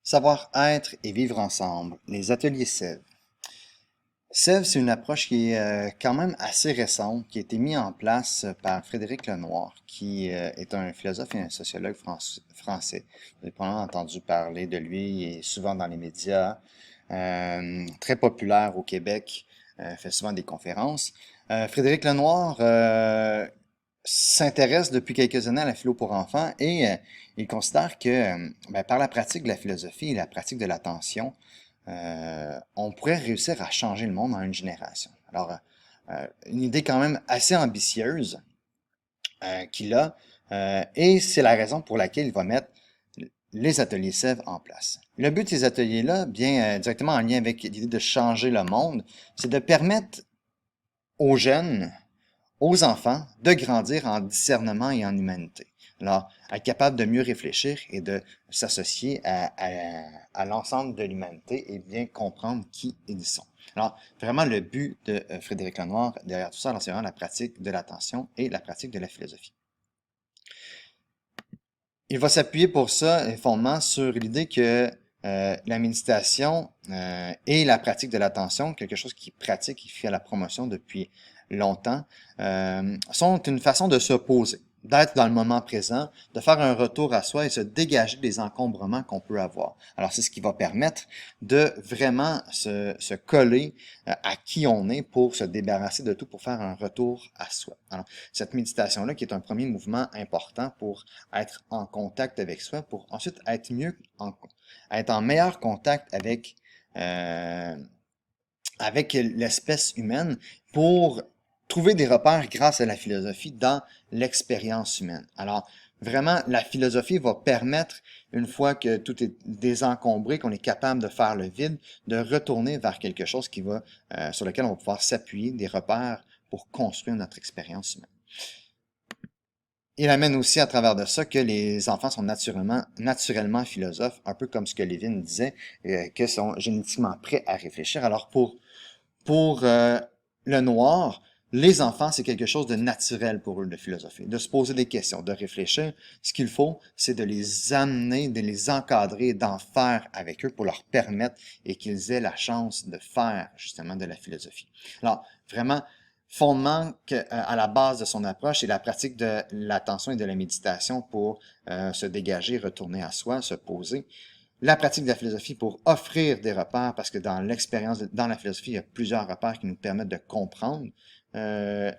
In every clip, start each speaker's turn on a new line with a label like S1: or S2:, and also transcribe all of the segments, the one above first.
S1: Savoir-être et vivre ensemble, les ateliers SEV. SEV, c'est une approche qui est quand même assez récente, qui a été mise en place par Frédéric Lenoir, qui est un philosophe et un sociologue français. Vous avez probablement entendu parler de lui, il est souvent dans les médias, très populaire au Québec, fait souvent des conférences. Frédéric Lenoir s'intéresse depuis quelques années à la philo pour enfants et il considère que par la pratique de la philosophie et la pratique de l'attention, on pourrait réussir à changer le monde en une génération. Alors, une idée quand même assez ambitieuse qu'il a, et c'est la raison pour laquelle il va mettre les ateliers SEV en place. Le but de ces ateliers-là, bien directement en lien avec l'idée de changer le monde, c'est de permettre aux jeunes, aux enfants, de grandir en discernement et en humanité. Alors, être capable de mieux réfléchir et de s'associer à l'ensemble de l'humanité et bien comprendre qui ils sont. Alors, vraiment, le but de Frédéric Lenoir derrière tout ça, c'est vraiment la pratique de l'attention et la pratique de la philosophie. Il va s'appuyer pour ça, fondement, sur l'idée que la méditation et la pratique de l'attention, quelque chose qui pratique, qui fait la promotion depuis longtemps, sont une façon de se poser, d'être dans le moment présent, de faire un retour à soi et se dégager des encombrements qu'on peut avoir. Alors, c'est ce qui va permettre de vraiment se coller à qui on est pour se débarrasser de tout, pour faire un retour à soi. Alors, cette méditation-là, qui est un premier mouvement important pour être en contact avec soi, pour ensuite être être en meilleur contact euh, avec l'espèce humaine, pour trouver des repères grâce à la philosophie dans l'expérience humaine. Alors, vraiment, la philosophie va permettre, une fois que tout est désencombré, qu'on est capable de faire le vide, de retourner vers quelque chose sur lequel on va pouvoir s'appuyer, des repères pour construire notre expérience humaine. Il amène aussi à travers de ça que les enfants sont naturellement philosophes, un peu comme ce que Lévin disait, que sont génétiquement prêts à réfléchir. Alors pour le noir, les enfants, c'est quelque chose de naturel pour eux de philosopher, de se poser des questions, de réfléchir. Ce qu'il faut, c'est de les amener, de les encadrer, d'en faire avec eux pour leur permettre et qu'ils aient la chance de faire justement de la philosophie. Alors, vraiment, fondement à la base de son approche, c'est la pratique de l'attention et de la méditation pour se dégager, retourner à soi, se poser. La pratique de la philosophie pour offrir des repères, parce que dans l'expérience, dans la philosophie, il y a plusieurs repères qui nous permettent de comprendre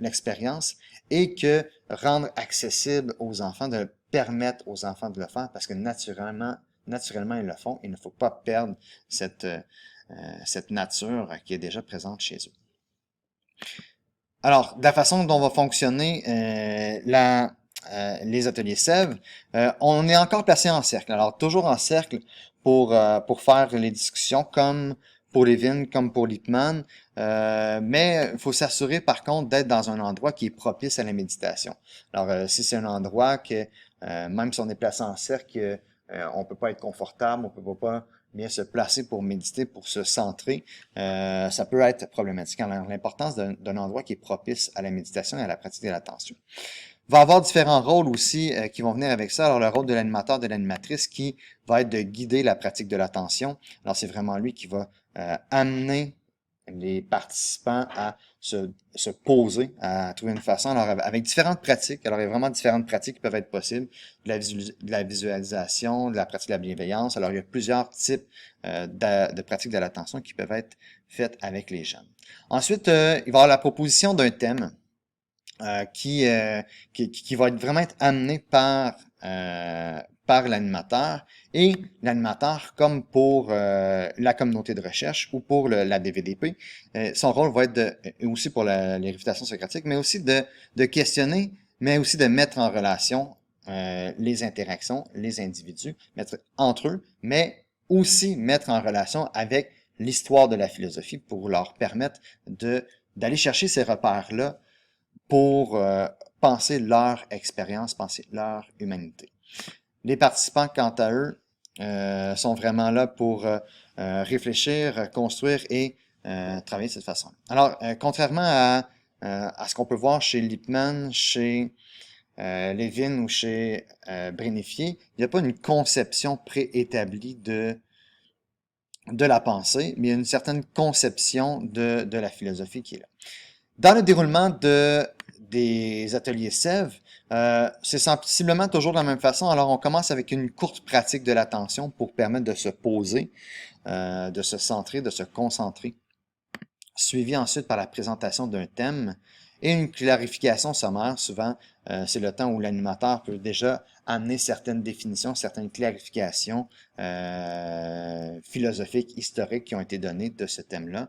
S1: l'expérience et que rendre accessible aux enfants, de permettre aux enfants de le faire, parce que naturellement ils le font. Il ne faut pas perdre cette nature qui est déjà présente chez eux. Alors, de la façon dont va fonctionner les ateliers SEV, on est encore placé en cercle. Alors, toujours en cercle pour faire les discussions comme pour Levin, comme pour Lippmann, mais il faut s'assurer par contre d'être dans un endroit qui est propice à la méditation. Alors, si c'est un endroit que, même si on est placé en cercle, on peut pas être confortable, on peut pas bien se placer pour méditer, pour se centrer, ça peut être problématique. Alors, l'importance d'un endroit qui est propice à la méditation et à la pratique de l'attention. Il va y avoir différents rôles aussi qui vont venir avec ça. Alors, le rôle de l'animateur, de l'animatrice qui va être de guider la pratique de l'attention. Alors, c'est vraiment lui qui va amener les participants à se poser, à trouver une façon. Alors, avec différentes pratiques. Alors, il y a vraiment différentes pratiques qui peuvent être possibles. De la visualisation, de la pratique de la bienveillance. Alors, il y a plusieurs types de pratiques de l'attention qui peuvent être faites avec les jeunes. Ensuite, il va y avoir la proposition d'un thème qui va vraiment être amené par l'animateur et l'animateur, comme pour la communauté de recherche ou pour la DVDP, son rôle va être aussi pour les réfutations socratiques, mais aussi de questionner, mais aussi de mettre en relation les interactions, les individus, mettre entre eux, mais aussi mettre en relation avec l'histoire de la philosophie pour leur permettre d'aller chercher ces repères-là pour penser leur expérience, penser leur humanité. Les participants, quant à eux, sont vraiment là pour réfléchir, construire et travailler de cette façon. Alors, contrairement à ce qu'on peut voir chez Lippmann, chez Levin ou chez Brénifier, il n'y a pas une conception préétablie de la pensée, mais il y a une certaine conception de la philosophie qui est là. Dans le déroulement des ateliers SEV, c'est sensiblement toujours de la même façon. Alors, on commence avec une courte pratique de l'attention pour permettre de se poser, de se centrer, de se concentrer, suivi ensuite par la présentation d'un thème et une clarification sommaire. Souvent, c'est le temps où l'animateur peut déjà amener certaines définitions, certaines clarifications philosophiques, historiques qui ont été données de ce thème-là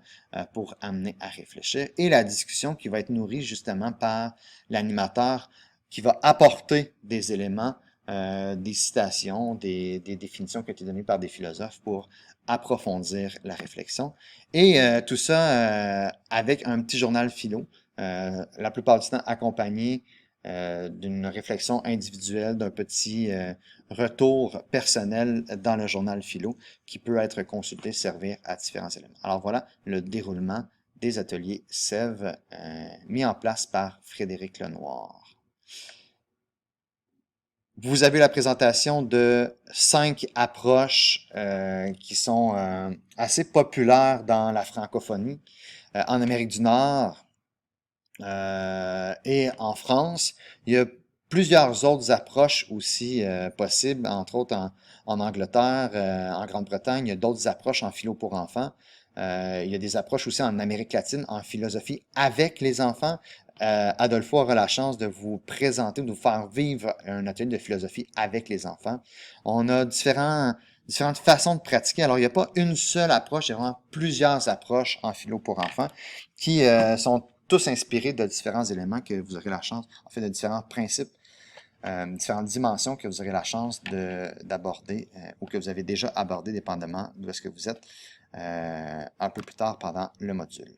S1: pour amener à réfléchir. Et la discussion qui va être nourrie justement par l'animateur qui va apporter des éléments, des citations, des définitions qui ont été données par des philosophes pour approfondir la réflexion. Et tout ça avec un petit journal philo, la plupart du temps accompagné d'une réflexion individuelle, d'un petit retour personnel dans le journal philo qui peut être consulté, servir à différents éléments. Alors voilà le déroulement des ateliers SEV mis en place par Frédéric Lenoir. Vous avez la présentation de 5 approches qui sont assez populaires dans la francophonie, en Amérique du Nord et en France. Il y a plusieurs autres approches aussi possibles, entre autres en Angleterre, en Grande-Bretagne. Il y a d'autres approches en philo pour enfants. Il y a des approches aussi en Amérique latine, en philosophie avec les enfants. Adolfo aura la chance de vous présenter, de vous faire vivre un atelier de philosophie avec les enfants. On a différentes façons de pratiquer. Alors, il n'y a pas une seule approche, il y a vraiment plusieurs approches en philo pour enfants qui sont tous inspirés de différents éléments que vous aurez la chance, en fait, de différents principes, différentes dimensions que vous aurez la chance d'aborder ou que vous avez déjà abordé, dépendamment d'où est-ce que vous êtes un peu plus tard pendant le module.